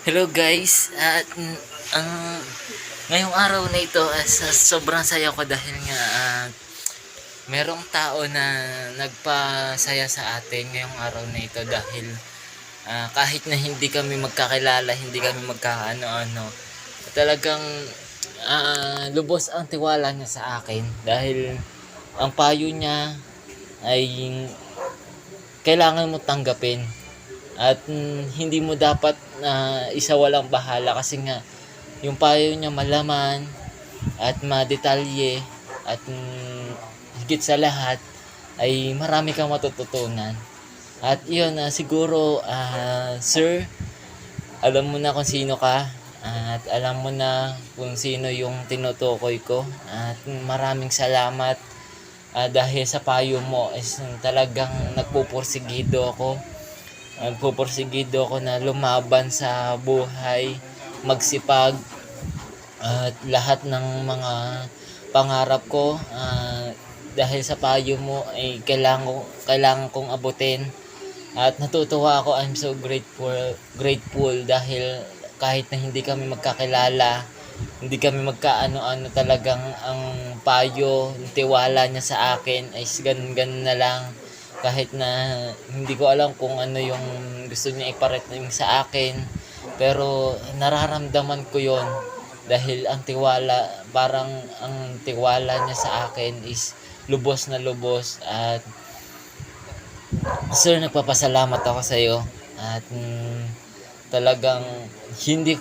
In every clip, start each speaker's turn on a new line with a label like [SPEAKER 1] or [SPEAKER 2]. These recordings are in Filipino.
[SPEAKER 1] Hello guys, at ang ngayong araw na ito sobrang saya ko dahil nga merong tao na nagpasaya sa atin ngayong araw na ito dahil kahit na hindi kami magkakilala, hindi kami magkaano-ano, talagang lubos ang tiwala niya sa akin dahil ang payo niya ay kailangan mo tanggapin. At hindi mo dapat isa walang bahala kasi nga yung payo niya malaman at madetalye at higit sa lahat ay marami kang matututunan. At yun, siguro sir, alam mo na kung sino ka at alam mo na kung sino yung tinutukoy ko at maraming salamat dahil sa payo mo is talagang nagpupursigido ako na lumaban sa buhay, magsipag at lahat ng mga pangarap ko dahil sa payo mo ay kailangan kong abutin at natutuwa ako. I'm so grateful dahil kahit na hindi kami magkakilala, hindi kami magkaano-ano, talagang ang payo, tiwala niya sa akin ay ganun na lang. Kahit na hindi ko alam kung ano yung gusto niya iparating sa akin, pero nararamdaman ko yon dahil ang tiwala niya sa akin is lubos na lubos. At sir, nagpapasalamat ako sa iyo at talagang hindi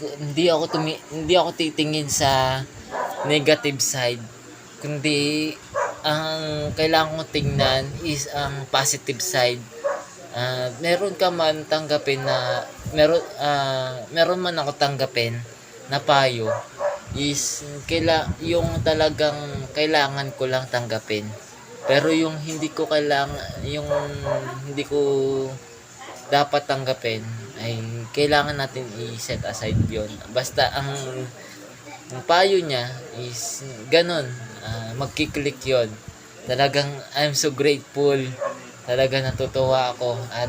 [SPEAKER 1] ako titingin sa negative side, kundi ang kailangan kong tingnan is ang positive side. Meron ka man tanggapin na meron man ako tanggapin na payo is yung talagang kailangan ko lang tanggapin, pero yung hindi ko dapat tanggapin ay kailangan natin i-set aside yon. Basta ang payo niya is ganun, magkiklik yon. Talagang I'm so grateful, talaga natutuwa ako at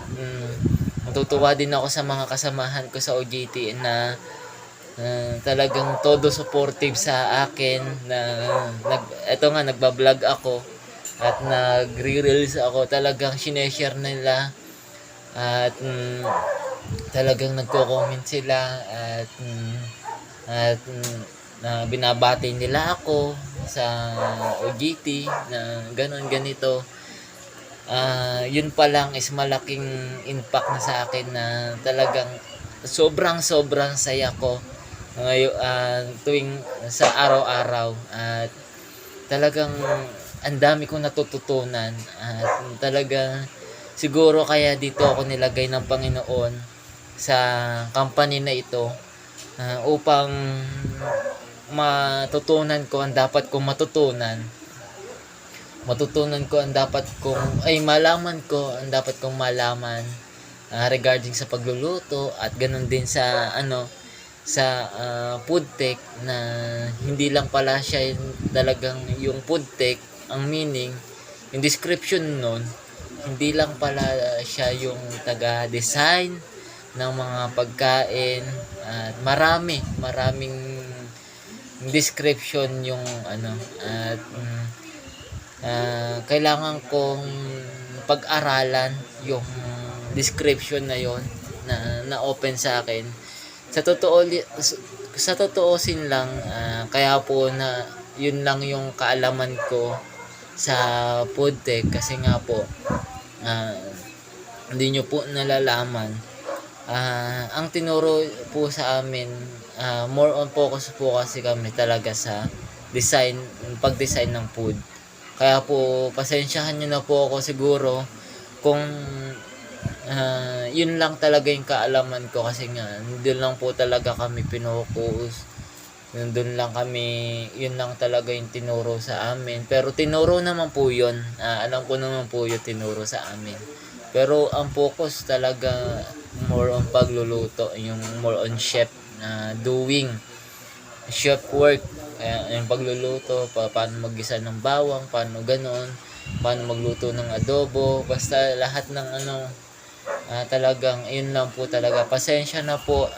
[SPEAKER 1] natutuwa din ako sa mga kasamahan ko sa OJT na talagang todo supportive sa akin na eto nga nagba-vlog ako at nagre-reels ako, talagang sineshare nila at talagang nagko-comment sila at na binabati nila ako sa OJT na ganito. Yun pa lang is malaking impact na sa akin na talagang sobrang saya ko ngayon tuwing sa araw-araw at talagang ang dami kong natututunan at talagang siguro kaya dito ako nilagay ng Panginoon sa company na ito upang malaman ko ang dapat kong malaman regarding sa pagluluto at ganun din sa food tech, na hindi lang pala siya talagang yung food tech ang meaning, yung description nun, hindi lang pala siya yung taga-design ng mga pagkain at maraming description yung at kailangan kong pag-aralan yung description na yon na open sa akin. Sa totoosin lang, kaya po na yun lang yung kaalaman ko sa food tech kasi nga po hindi nyo po nalalaman. Ang tinuro po sa amin, more on focus po kasi kami talaga sa pag-design ng food. Kaya po pasensyahan nyo na po ako siguro kung yun lang talaga yung kaalaman ko kasi nga doon lang po talaga kami pinokus. Yun lang talaga yung tinuro sa amin. Pero tinuro naman po yun. Alam ko naman po yung tinuro sa amin. Pero ang focus talaga more on pagluluto, yung more on chef doing chef work, yung pagluluto, paano maggisa ng bawang, paano magluto ng adobo, basta lahat ng Talagang yun lang po talaga. Pasensya na po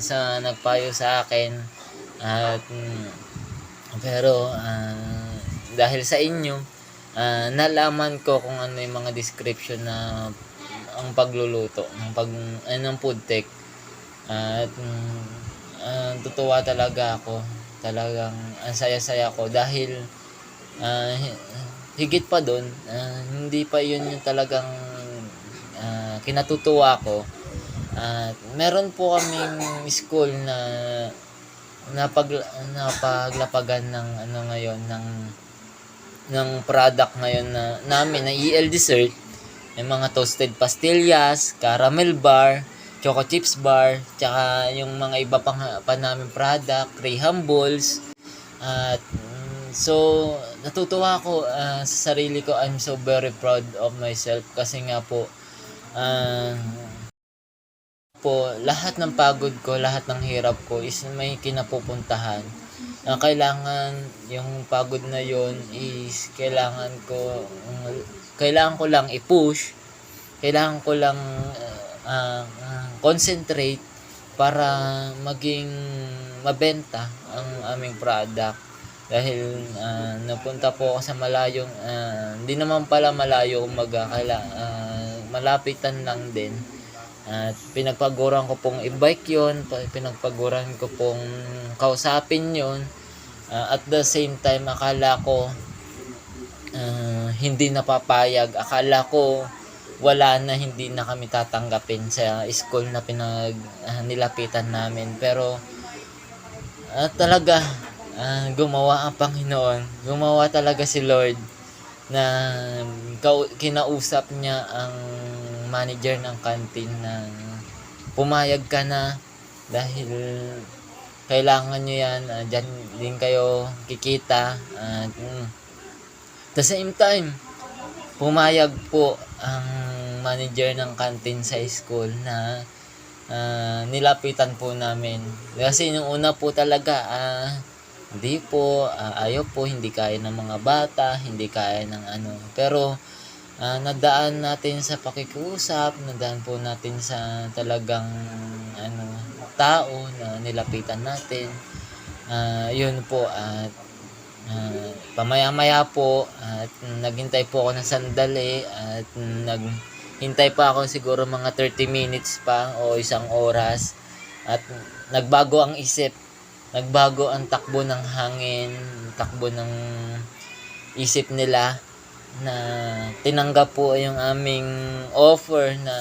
[SPEAKER 1] sa nagpayo sa akin at pero dahil sa inyo nalaman ko kung ano yung mga description na ang pagluluto ng food tech at tutuwa talaga ako. Talagang ang saya-saya ko dahil higit pa doon, hindi pa yun yung talagang kinatutuwa ko. Meron po kaming school na napaglapagan ng ano ngayon ng product ngayon na namin na EL dessert, yung mga toasted pastillas, caramel bar, choco chips bar, tsaka yung mga iba pa namin product, Graham balls. At so natutuwa ako sa sarili ko. I'm so very proud of myself kasi nga po lahat ng pagod ko, lahat ng hirap ko is may kinapupuntahan. Kailangan yung pagod na yon is kailangan ko lang i-push, kailangan ko lang concentrate para maging mabenta ang aming product. Dahil napunta po ako sa malayong hindi naman pala malayo, kumbaga malapitan lang din. At pinagpaguran ko pong i-bike yun, pinagpaguran ko pong kausapin yun. At the same time, akala ko hindi napapayag. Akala ko wala na, hindi na kami tatanggapin sa school na nilapitan namin. Pero talaga, gumawa ang Panginoon. Gumawa talaga si Lord na kinausap niya ang manager ng canteen na pumayag ka na dahil kailangan nyo yan, dyan din kayo kikita. At the same time, pumayag po ang manager ng canteen sa school na nilapitan po namin. Kasi nung una po talaga, hindi po, ayaw po, hindi kaya ng mga bata, hindi kaya ng ano. Pero nadaan natin sa pakikiusap, nadaan po natin sa talagang tao na nilapitan natin. Yun po, at pamaya-maya po at naghintay po ako ng sandali at naghintay pa ako siguro mga 30 minutes pa o isang oras at nagbago ang isip, nagbago ang takbo ng hangin, takbo ng isip nila na tinanggap po yung aming offer na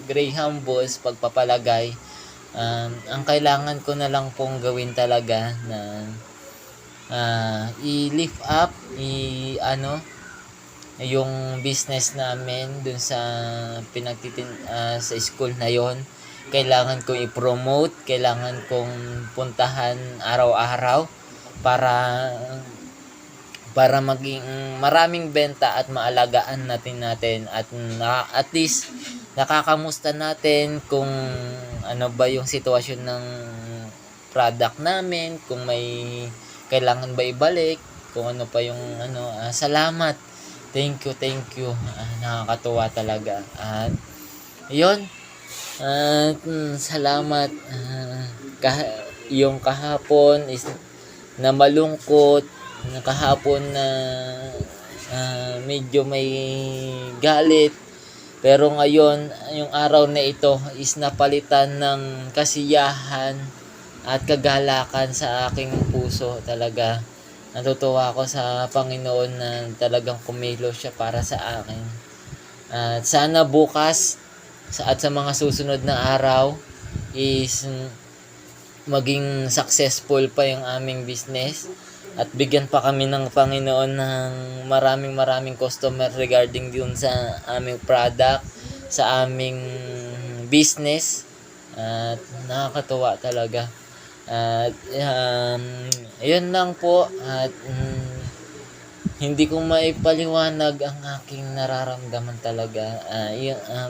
[SPEAKER 1] Graham balls pagpapalagay. Ang kailangan ko na lang pong gawin talaga na i-lift up yung business namin dun sa sa school na yon. Kailangan kong i-promote, kailangan kong puntahan araw-araw para maging maraming benta at maalagaan natin at at least nakakamusta natin kung ano ba yung sitwasyon ng product namin, kung may kailangan ba ibalik, kung ano pa yung salamat, thank you, nakakatuwa talaga. At yun, salamat. Yung kahapon is na malungkot, kahapon na medyo may galit, pero ngayon yung araw na ito is napalitan ng kasiyahan at kagalakan sa aking puso. Talaga natutuwa ako sa Panginoon na talagang kumilos siya para sa akin. At sana bukas at sa mga susunod na araw is maging successful pa yung aming business at bigyan pa kami ng Panginoon ng maraming customer regarding dun sa aming product, sa aming business. At nakakatuwa talaga. At yun lang po. At hindi ko maipaliwanag ang aking nararamdaman talaga.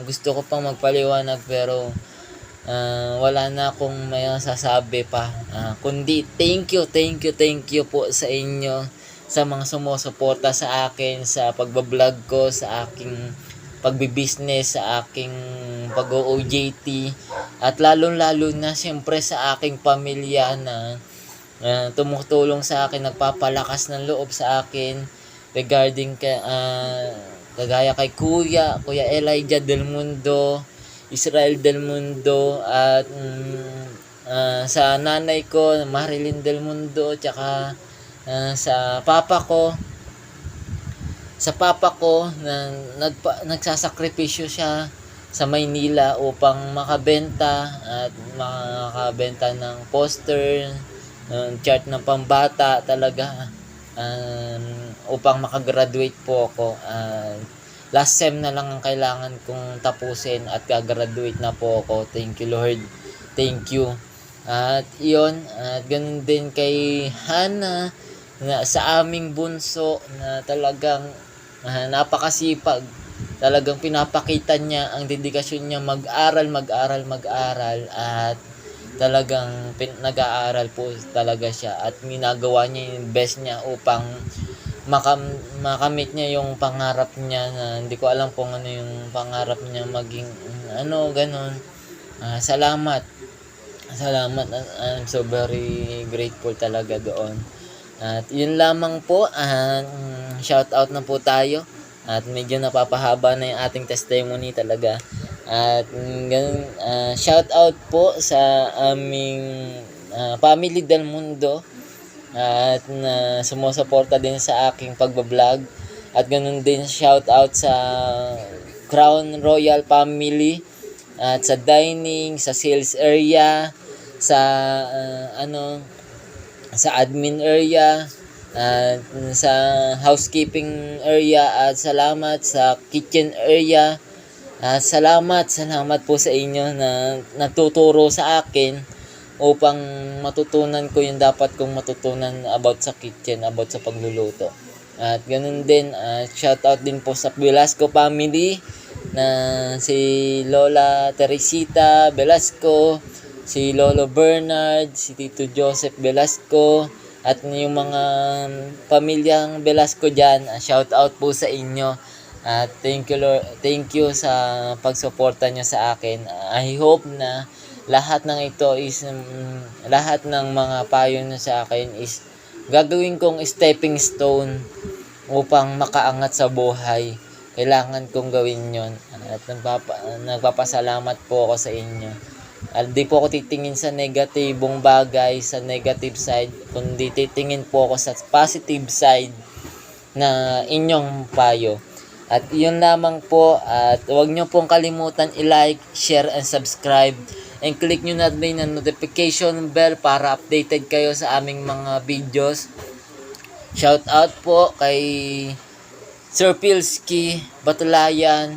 [SPEAKER 1] Gusto ko pang magpaliwanag pero wala na akong may sasabi pa, kundi thank you po sa inyo, sa mga sumusuporta sa akin sa pagbablog ko, sa aking pagbibusiness, sa aking pag-OJT, at lalong-lalo na siyempre sa aking pamilya na tumutulong sa akin, nagpapalakas ng loob sa akin regarding kagaya kay Kuya Elijah Del Mundo, Israel Del Mundo, at sa nanay ko, Marilyn Del Mundo, tsaka sa papa ko. Sa papa ko na nagsasakripisyo siya sa Maynila upang makabenta ng poster, chart ng pambata talaga, upang makagraduate po ako. Last sem na lang ang kailangan kong tapusin at gagraduate na po ako. Thank you, Lord. Thank you. At iyon, at ganun din kay Hana, na sa aming bunso na talagang napakasipag. Talagang pinapakita niya ang dedikasyon niya mag-aral at talagang nag-aaral po talaga siya at ginagawa niya yung best niya upang makamit niya yung pangarap niya, na hindi ko alam kung ano yung pangarap niya, maging ganun. Salamat. I'm so very grateful talaga doon. At yun lamang po, shout out na po tayo. At medyo napapahaba na yung ating testimony talaga. At ganun, shout out po sa aming family Del Mundo, at sumusuporta din sa aking pagbablog. At ganun din shout out sa Crown Royal family, at sa dining, sa sales area, sa sa admin area, at sa housekeeping area, at salamat sa kitchen area. Salamat po sa inyo na nagtuturo sa akin upang matutunan ko yung dapat kong matutunan about sa kitchen, about sa pagluluto. At ganun din, shout out din po sa Velasco family, na si Lola Teresita Velasco, si Lolo Bernard, si Tito Joseph Velasco, at yung mga pamilyang Velasco dyan. Shout out po sa inyo. At thank you Lord, thank you sa pagsuporta nyo sa akin. I hope na lahat ng ito is lahat ng mga payo nyo sa akin is gagawin kong stepping stone upang makaangat sa buhay. Kailangan kong gawin yon. At nagpapasalamat po ako sa inyo. At di po ako titingin sa negatibong bagay, sa negative side, kundi titingin po ako sa positive side na inyong payo. At yun lamang po, at huwag nyo pong kalimutan i-like, share, and subscribe. And click nyo na din ang notification bell para updated kayo sa aming mga videos. Shout out po kay Sir Pilski Batulayan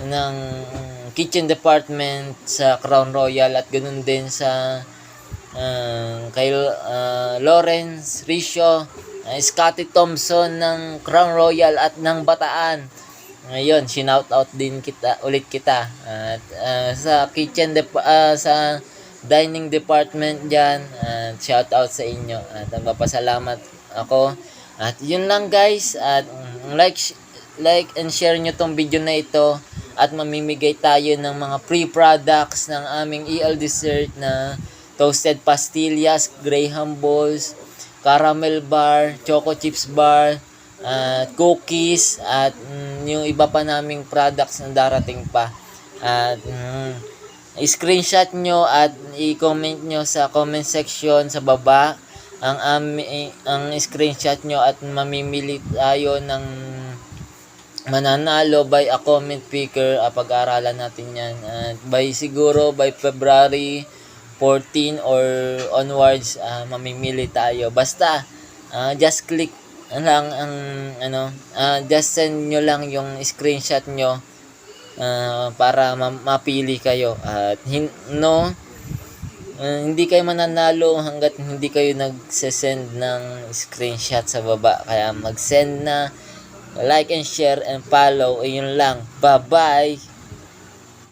[SPEAKER 1] ng kitchen department sa Crown Royal, at ganoon din sa kay Lawrence Ricio, Scotty Thompson ng Crown Royal at ng Bataan. Ngayon, shinout out din ulit kita. At sa kitchen sa dining department diyan, shout out sa inyo. At nagpapasalamat ako. At yun lang guys, at like and share nyo tong video na ito, at mamimigay tayo ng mga free products ng aming EL Dessert na toasted pastillas, graham balls, caramel bar, choco chips bar, at cookies, at yung iba pa naming products na darating pa. At i-screenshot nyo at i-comment nyo sa comment section sa baba ang screenshot nyo, at mamimili tayo ng mananalo by a comment picker. Pag-aaralan natin yan, siguro by February 14 or onwards, mamimili tayo. Basta just click lang ang just send nyo lang yung screenshot nyo para mapili kayo. At hindi kayo mananalo hanggat hindi kayo nagsesend ng screenshot sa baba. Kaya mag-send na, like and share and follow. Ayun lang. Bye-bye!